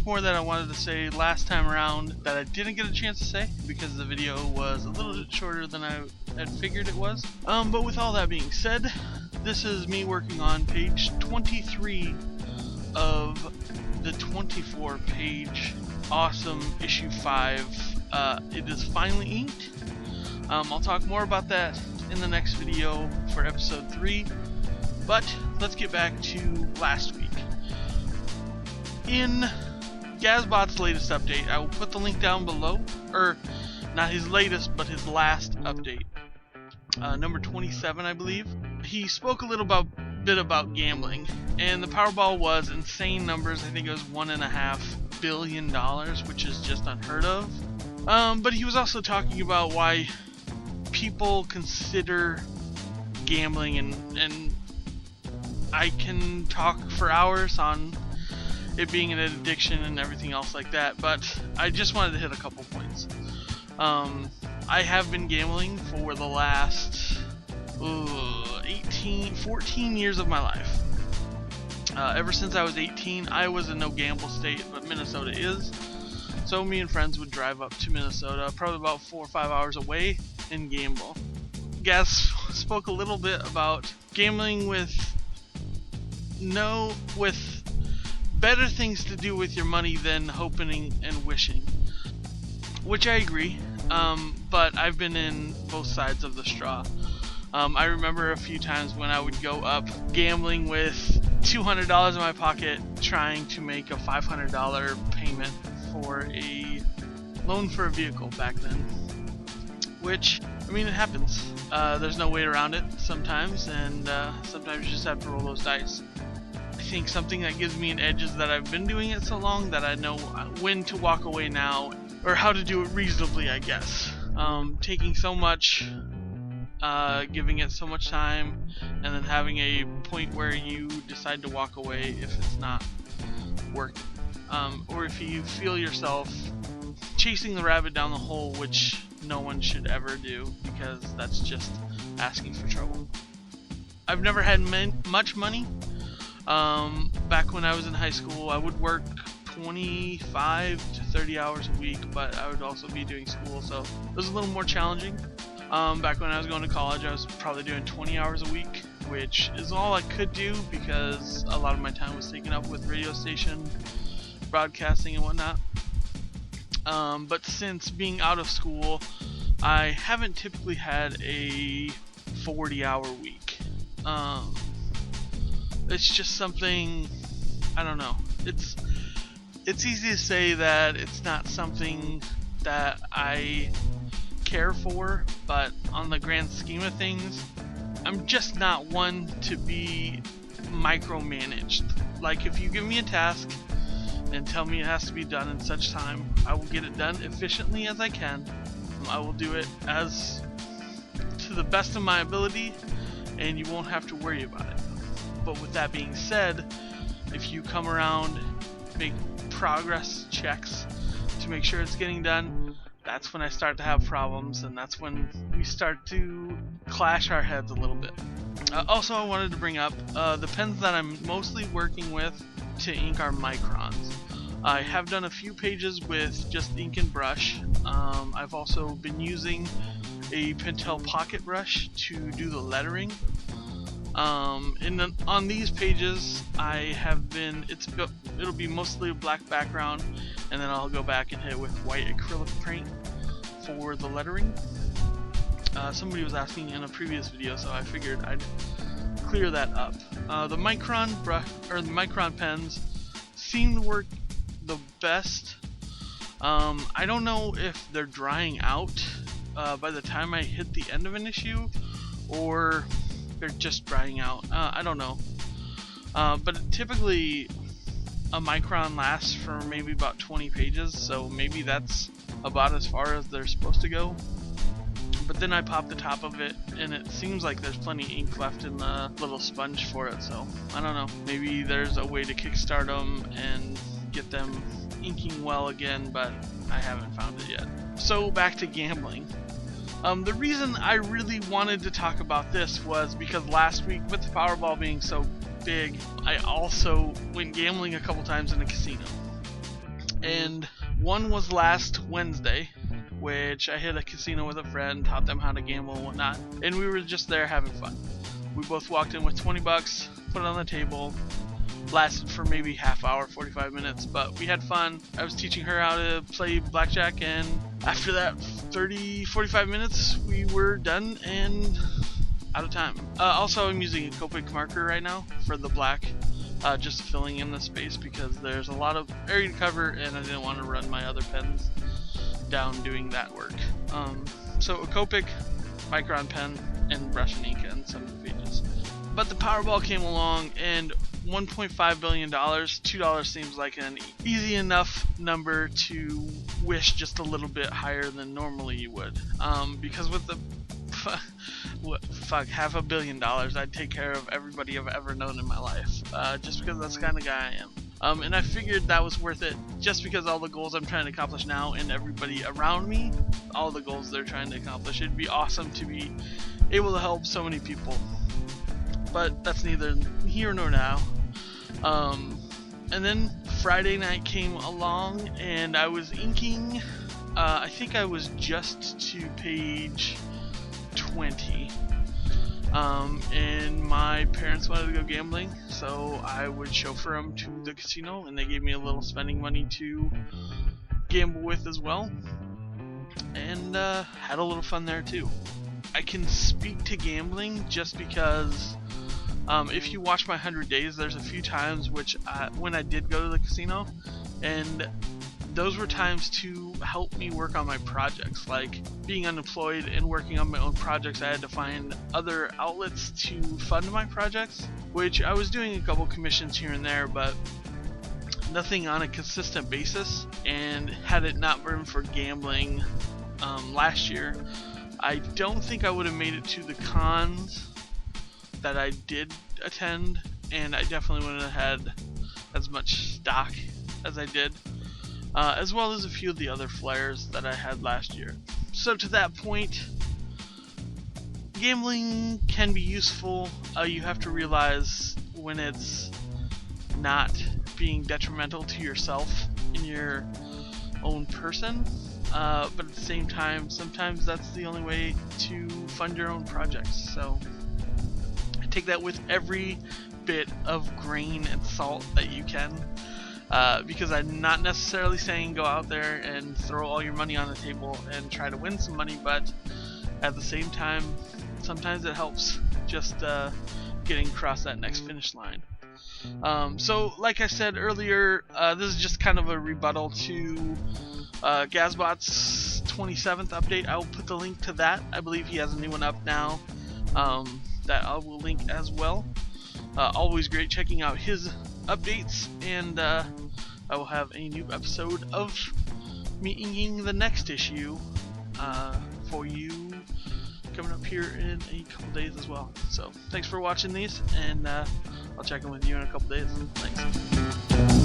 more that I wanted to say last time around that I didn't get a chance to say because the video was a little bit shorter than I had figured it was. But with all that being said, this is me working on page 23 of the 24-page awesome issue 5. It is finally inked. I'll talk more about that in the next video for episode 3, but let's get back to last week. In Gazbot's latest update, I will put the link down below, or not his latest, but his last update, number 27 I believe. He spoke a little bit about gambling, and the Powerball was insane numbers. I think it was $1.5 billion, which is just unheard of. But he was also talking about why people consider gambling, and I can talk for hours on it being an addiction and everything else like that, but I just wanted to hit a couple points. I have been gambling for the last 14 years of my life. Ever since I was 18, I was in no gamble state, but Minnesota is. So me and friends would drive up to Minnesota, probably about 4 or 5 hours away, and gamble. Gaz spoke a little bit about gambling with better things to do with your money than hoping and wishing, which I agree. But I've been in both sides of the straw. I remember a few times when I would go up gambling with $200 in my pocket, trying to make a $500 payment for a loan for a vehicle back then. Which, I mean, it happens. There's no way around it sometimes, and sometimes you just have to roll those dice. I think something that gives me an edge is that I've been doing it so long that I know when to walk away now, or how to do it reasonably, I guess. Taking so much, giving it so much time, and then having a point where you decide to walk away if it's not working. Or if you feel yourself chasing the rabbit down the hole, which no one should ever do, because that's just asking for trouble. I've never had much money. Back when I was in high school, I would work 25 to 30 hours a week, but I would also be doing school, so it was a little more challenging. Back when I was going to college, I was probably doing 20 hours a week, which is all I could do because a lot of my time was taken up with radio station broadcasting and whatnot. But since being out of school, I haven't typically had a 40-hour week. It's just something, I don't know. It's easy to say that it's not something that I care for, but on the grand scheme of things, I'm just not one to be micromanaged. Like, if you give me a task and tell me it has to be done in such time, I will get it done efficiently as I can. I will do it as to the best of my ability, and you won't have to worry about it. But with that being said, if you come around, make progress checks to make sure it's getting done, that's when I start to have problems, and that's when we start to clash our heads a little bit. Also, I wanted to bring up the pens that I'm mostly working with to ink are microns. I have done a few pages with just ink and brush. I've also been using a Pentel pocket brush to do the lettering. On these pages, it'll be mostly a black background, and then I'll go back and hit it with white acrylic paint for the lettering. Somebody was asking in a previous video, so I figured I'd clear that up. The Micron pens seem to work the best. I don't know if they're drying out by the time I hit the end of an issue, or they're just drying out. I don't know. But typically a micron lasts for maybe about 20 pages, so maybe that's about as far as they're supposed to go. But then I pop the top of it, and it seems like there's plenty of ink left in the little sponge for it, so I don't know. Maybe there's a way to kickstart them and get them inking well again, but I haven't found it yet. So back to gambling. The reason I really wanted to talk about this was because last week, with the Powerball being so big, I also went gambling a couple times in a casino. And one was last Wednesday, which I hit a casino with a friend, taught them how to gamble and whatnot, and we were just there having fun. We both walked in with 20 bucks, put it on the table, lasted for maybe half hour, 45 minutes, but we had fun. I was teaching her how to play blackjack, and after that 30-45 minutes we were done and out of time. Also, I'm using a Copic marker right now for the black, just filling in the space because there's a lot of area to cover and I didn't want to run my other pens down doing that work. So a Copic, Micron pen, and brush and ink and some of the pages. But the Powerball came along and $1.5 billion, $2 seems like an easy enough number to wish just a little bit higher than normally you would. Because with the $500 million, I'd take care of everybody I've ever known in my life, just because that's the kind of guy I am. And I figured that was worth it just because all the goals I'm trying to accomplish now and everybody around me, all the goals they're trying to accomplish. It'd be awesome to be able to help so many people. But that's neither here nor now. And then Friday night came along and I was inking. I think I was just to page 20. And my parents wanted to go gambling, so I would chauffeur them to the casino, and they gave me a little spending money to gamble with as well, and had a little fun there too. I can speak to gambling just because if you watch my 100 days, there's a few times when I did go to the casino, and those were times to help me work on my projects. Like being unemployed and working on my own projects, I had to find other outlets to fund my projects, which I was doing a couple commissions here and there, but nothing on a consistent basis. And had it not been for gambling last year, I don't think I would have made it to the cons that I did attend, and I definitely wouldn't have had as much stock as I did. As well as a few of the other flyers that I had last year. So to that point, gambling can be useful. You have to realize when it's not being detrimental to yourself in your own person. But at the same time, sometimes that's the only way to fund your own projects. So I take that with every bit of grain and salt that you can. Because I'm not necessarily saying go out there and throw all your money on the table and try to win some money, but at the same time, sometimes it helps just getting across that next finish line. So like I said earlier, this is just kind of a rebuttal to Gazbot's 27th update. I will put the link to that. I believe he has a new one up now that I will link as well. Always great checking out his updates, and I will have a new episode of me inking the next issue for you coming up here in a couple days as well. So thanks for watching these, and I'll check in with you in a couple days. Thanks.